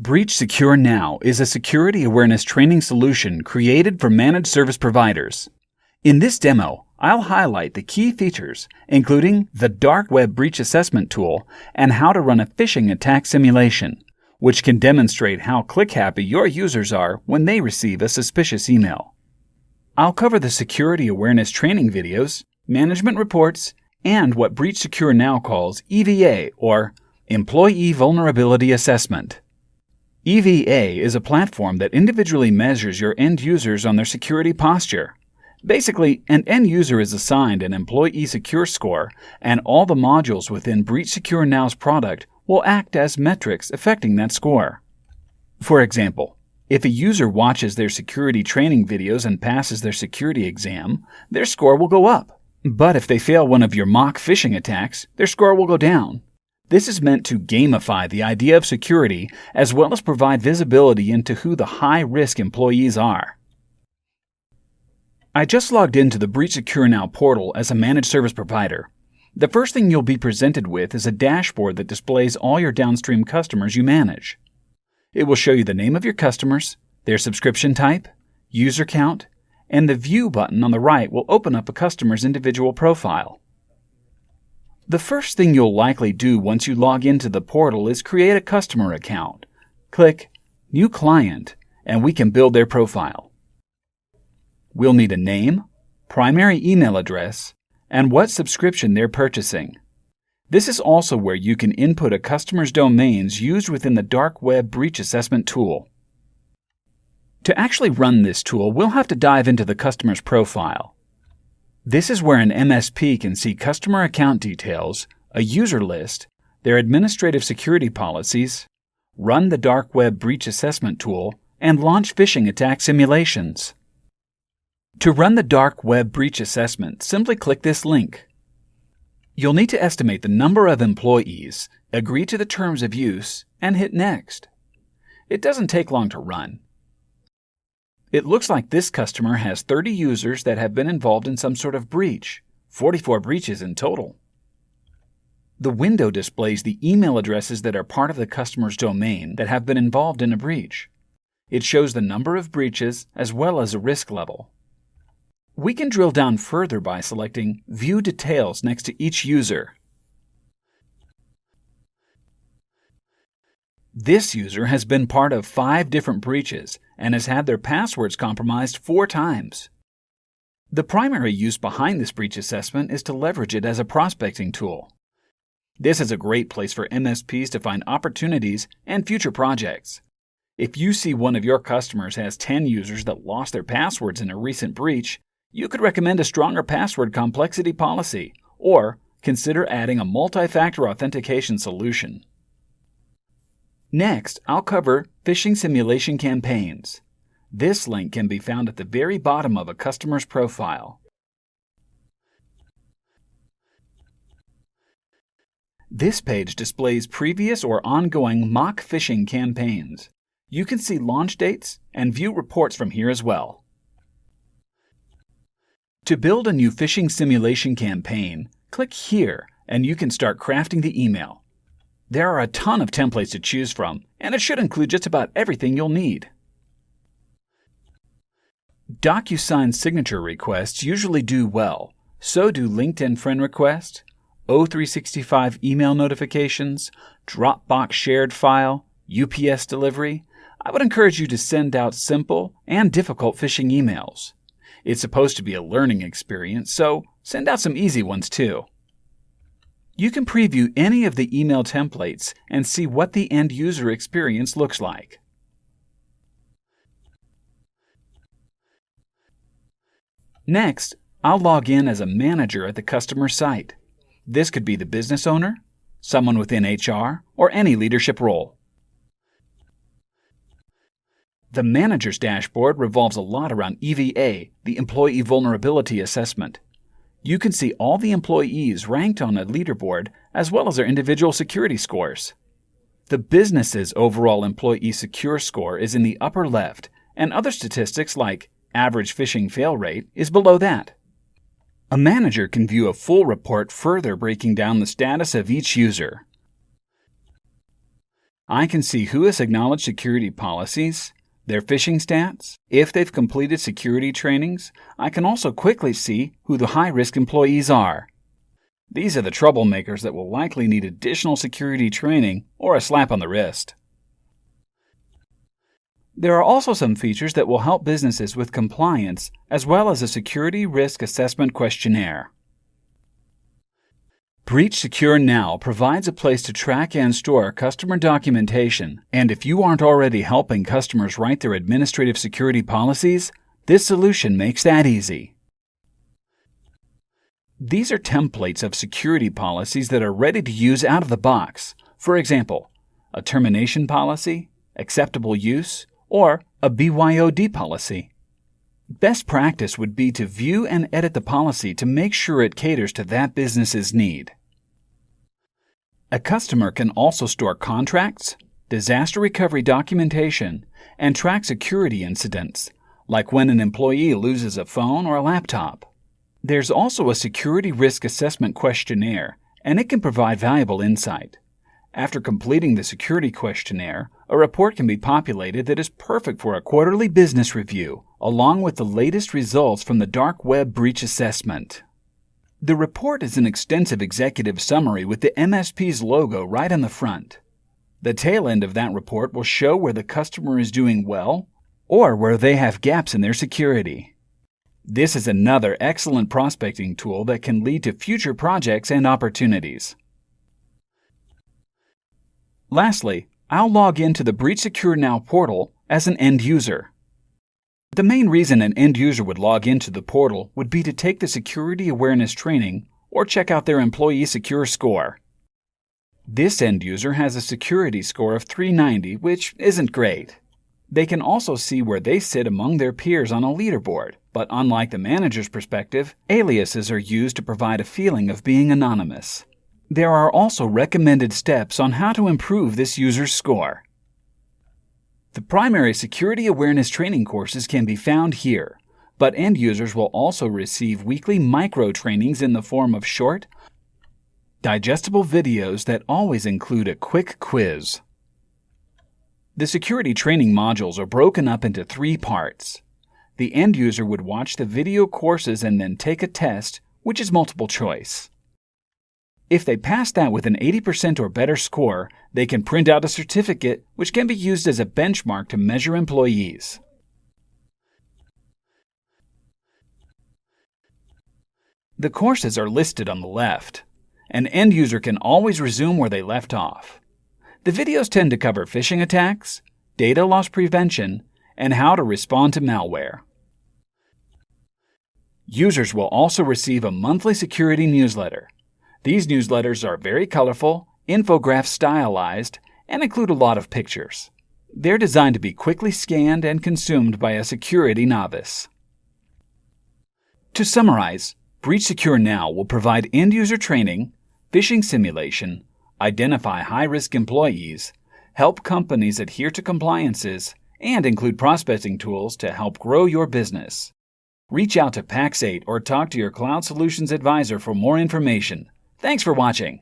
Breach Secure Now is a security awareness training solution created for managed service providers. In this demo, I'll highlight the key features, including the Dark Web Breach Assessment tool and how to run a phishing attack simulation, which can demonstrate how click-happy your users are when they receive a suspicious email. I'll cover the security awareness training videos, management reports, and what Breach Secure Now calls EVA, or Employee Vulnerability Assessment. EVA is a platform that individually measures your end users on their security posture. Basically, an end user is assigned an Employee Secure Score, and all the modules within Breach Secure Now's product will act as metrics affecting that score. For example, if a user watches their security training videos and passes their security exam, their score will go up. But if they fail one of your mock phishing attacks, their score will go down. This is meant to gamify the idea of security as well as provide visibility into who the high-risk employees are. I just logged into the Breach Secure Now portal as a managed service provider. The first thing you'll be presented with is a dashboard that displays all your downstream customers you manage. It will show you the name of your customers, their subscription type, user count, and the View button on the right will open up a customer's individual profile. The first thing you'll likely do once you log into the portal is create a customer account. Click New Client, and we can build their profile. We'll need a name, primary email address, and what subscription they're purchasing. This is also where you can input a customer's domains used within the Dark Web Breach Assessment tool. To actually run this tool, we'll have to dive into the customer's profile. This is where an MSP can see customer account details, a user list, their administrative security policies, run the Dark Web Breach Assessment tool, and launch phishing attack simulations. To run the Dark Web Breach Assessment, simply click this link. You'll need to estimate the number of employees, agree to the terms of use, and hit Next. It doesn't take long to run. It looks like this customer has 30 users that have been involved in some sort of breach, 44 breaches in total. The window displays the email addresses that are part of the customer's domain that have been involved in a breach. It shows the number of breaches as well as a risk level. We can drill down further by selecting View Details next to each user. This user has been part of 5 different breaches and has had their passwords compromised 4 times. The primary use behind this breach assessment is to leverage it as a prospecting tool. This is a great place for MSPs to find opportunities and future projects. If you see one of your customers has 10 users that lost their passwords in a recent breach, you could recommend a stronger password complexity policy or consider adding a multi-factor authentication solution. Next, I'll cover phishing simulation campaigns. This link can be found at the very bottom of a customer's profile. This page displays previous or ongoing mock phishing campaigns. You can see launch dates and view reports from here as well. To build a new phishing simulation campaign, click here and you can start crafting the email. There are a ton of templates to choose from, and it should include just about everything you'll need. DocuSign signature requests usually do well. So do LinkedIn friend requests, O365 email notifications, Dropbox shared file, UPS delivery. I would encourage you to send out simple and difficult phishing emails. It's supposed to be a learning experience, so send out some easy ones too. You can preview any of the email templates and see what the end user experience looks like. Next, I'll log in as a manager at the customer site. This could be the business owner, someone within HR, or any leadership role. The manager's dashboard revolves a lot around EVA, the Employee Vulnerability Assessment. You can see all the employees ranked on a leaderboard as well as their individual security scores. The business's overall employee secure score is in the upper left, and other statistics like average phishing fail rate is below that. A manager can view a full report further breaking down the status of each user. I can see who has acknowledged security policies, their phishing stats. If they've completed security trainings, I can also quickly see who the high-risk employees are. These are the troublemakers that will likely need additional security training or a slap on the wrist. There are also some features that will help businesses with compliance, as well as a security risk assessment questionnaire. Breach Secure Now provides a place to track and store customer documentation, and if you aren't already helping customers write their administrative security policies, this solution makes that easy. These are templates of security policies that are ready to use out of the box. For example, a termination policy, acceptable use, or a BYOD policy. Best practice would be to view and edit the policy to make sure it caters to that business's need. A customer can also store contracts, disaster recovery documentation, and track security incidents, like when an employee loses a phone or a laptop. There's also a security risk assessment questionnaire, and it can provide valuable insight. After completing the security questionnaire, a report can be populated that is perfect for a quarterly business review, along with the latest results from the Dark Web Breach Assessment. The report is an extensive executive summary with the MSP's logo right on the front. The tail end of that report will show where the customer is doing well or where they have gaps in their security. This is another excellent prospecting tool that can lead to future projects and opportunities. Lastly, I'll log into the Breach Secure Now portal as an end user. The main reason an end user would log into the portal would be to take the security awareness training or check out their employee secure score. This end user has a security score of 390, which isn't great. They can also see where they sit among their peers on a leaderboard, but unlike the manager's perspective, aliases are used to provide a feeling of being anonymous. There are also recommended steps on how to improve this user's score. The primary security awareness training courses can be found here, but end users will also receive weekly micro trainings in the form of short, digestible videos that always include a quick quiz. The security training modules are broken up into 3 parts. The end user would watch the video courses and then take a test, which is multiple choice. If they pass that with an 80% or better score, they can print out a certificate which can be used as a benchmark to measure employees. The courses are listed on the left. An end user can always resume where they left off. The videos tend to cover phishing attacks, data loss prevention, and how to respond to malware. Users will also receive a monthly security newsletter. These newsletters are very colorful, infograph stylized, and include a lot of pictures. They're designed to be quickly scanned and consumed by a security novice. To summarize, Breach Secure Now will provide end-user training, phishing simulation, identify high-risk employees, help companies adhere to compliances, and include prospecting tools to help grow your business. Reach out to Pax8 or talk to your Cloud Solutions advisor for more information. Thanks for watching.